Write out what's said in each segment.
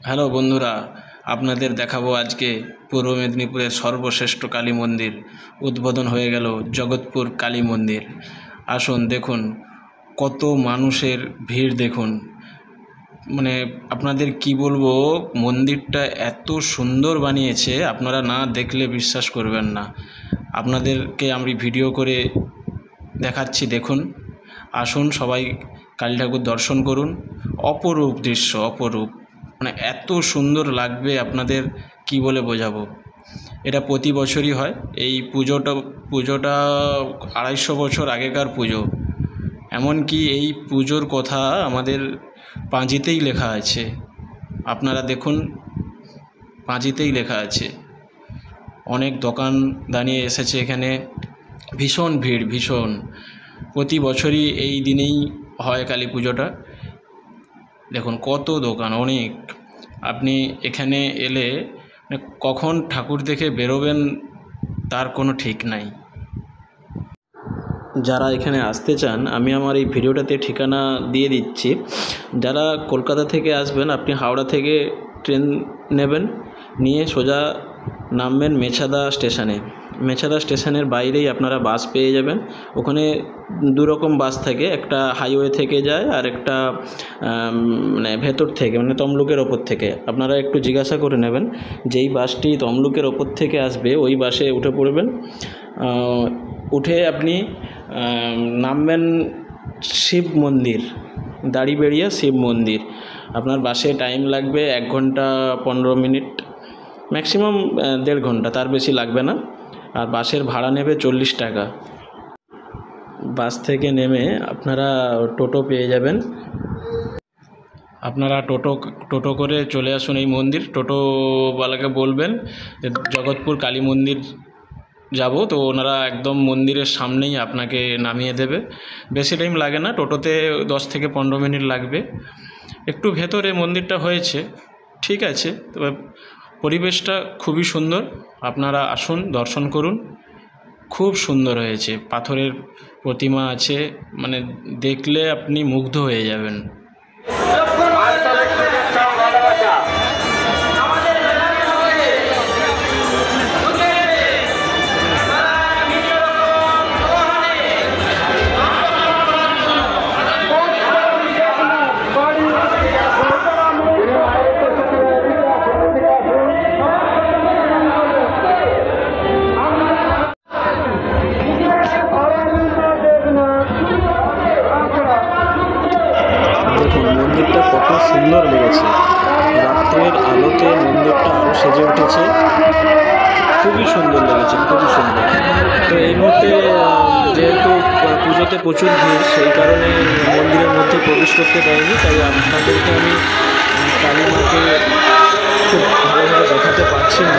Hello বন্ধুরা, আপনাদের দেখাবো আজকে পূর্ব মেদিনীপুরের সর্বশ্রেষ্ঠ কালী মন্দির উদ্বোধন হয়ে গেল। জগৎপুর কালী মন্দির। আসুন দেখুন কত মানুষের ভিড় দেখুন। মানে আপনাদের কি বলবো, মন্দিরটা এত সুন্দর বানিয়েছে, আপনারা না দেখলে বিশ্বাস করবেন না। আপনাদেরকে আমি ভিডিও করে দেখাচ্ছি, দেখুন। আসুন সবাই কালী ঠাকুর দর্শন করুন। অপরূপ দৃশ্য, অপরূপ। মানে এত সুন্দর লাগবে, আপনাদের কি বলে বোঝাবো। এটা প্রতি বছরই হয় এই পুজোটা। 250 বছর আগেকার পুজো। এমনকি এই পুজোর কথা আমাদের পাঁজিতেই লেখা আছে। আপনারা দেখুন, পাঁজিতেই লেখা আছে। অনেক দোকান দাঁড়িয়ে এসেছে এখানে। ভীষণ ভিড়, ভীষণ। প্রতি বছরই এই দিনেই হয় কালী পুজোটা। দেখুন কত দোকান, অনেক। আপনি এখানে এলে কখন ঠাকুর দেখে বেরোবেন তার কোনো ঠিক নাই। যারা এখানে আসতে চান, আমি আমার এই ভিডিওটাতে ঠিকানা দিয়ে দিচ্ছি। যারা কলকাতা থেকে আসবেন, আপনি হাওড়া থেকে ট্রেন নেবেন, নিয়ে সোজা নামবেন মেছাদা স্টেশনে। মেছাদা স্টেশনের বাইরেই আপনারা বাস পেয়ে যাবেন। ওখানে দুরকম বাস থাকে, একটা হাইওয়ে থেকে যায় আর একটা মানে ভেতর থেকে, মানে তমলুকের ওপর থেকে। আপনারা একটু জিজ্ঞাসা করে নেবেন, যেই বাসটি তমলুকের ওপর থেকে আসবে ওই বাসে উঠে পড়বেন। উঠে আপনি নামবেন শিব মন্দির, দাড়িবেড়িয়া শিব মন্দির। আপনার বাসে টাইম লাগবে 1 ঘন্টা 15 মিনিট, ম্যাক্সিমাম 1.5 ঘন্টা, তার বেশি লাগবে না। আর বাসের ভাড়া নেবে 40 টাকা। বাস থেকে নেমে আপনারা টোটো পেয়ে যাবেন। আপনারা টোটো করে চলে আসুন এই মন্দির। টোটোওয়ালাকে বলবেন যে জগৎপুর কালী মন্দির যাব, তো ওনারা একদম মন্দিরের সামনেই আপনাকে নামিয়ে দেবে। বেশি টাইম লাগে না, টোটোতে 10 থেকে 15 মিনিট লাগবে। একটু ভেতরে মন্দিরটা হয়েছে, ঠিক আছে। তবে পরিবেশটা খুবই সুন্দর। আপনারা আসুন, দর্শন করুন। খুব সুন্দর হয়েছে। পাথরের প্রতিমা আছে, মানে দেখলে আপনি মুগ্ধ হয়ে যাবেন। দেখুন মন্দিরটা কত সুন্দর লেগেছে। রাত্রের আলোতে মন্দিরটা আরও সেজে উঠেছে। খুবই সুন্দর লেগেছে, খুবই সুন্দর। তো এই মুহূর্তে যেহেতু পুজোতে প্রচুর ভিড়, সেই কারণে মন্দিরের মধ্যে প্রবেশ করতে দেয়নি। তাই আপনাদেরকে আমি কালী মাকে খুব ভালোভাবে দেখাতে পারছি না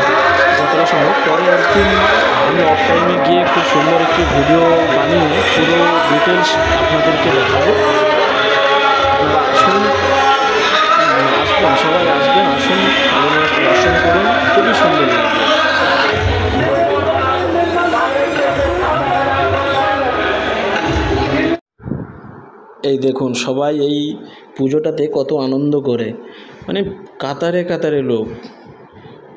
যতটা সম্ভব। পরে একদিন আমি অফ টাইমে গিয়ে খুব সুন্দর একটি ভিডিও বানিয়ে পুরো ডিটেলস আপনাদেরকে দেখাবো। আসুন, আসবেন, সবাই আসবেন, আসুন, কালী মাকে দর্শন করুন। খুবই সুন্দর লাগবে। এই দেখুন সবাই এই পুজোটাতে কত আনন্দ করে, মানে কাতারে কাতারে লোক।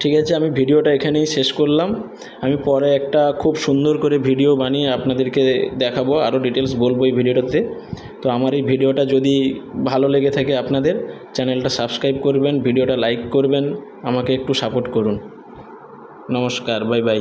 ঠিক আছে, আমি ভিডিওটা এখানেই শেষ করলাম। আমি পরে একটা খুব সুন্দর করে ভিডিও বানিয়ে আপনাদেরকে দেখাবো, আরও ডিটেলস বলবো এই ভিডিওটাতে। তো আমার এই ভিডিওটা যদি ভালো লেগে থাকে আপনাদের, চ্যানেলটা সাবস্ক্রাইব করবেন, ভিডিওটা লাইক করবেন, আমাকে একটু সাপোর্ট করুন। নমস্কার, বাই বাই।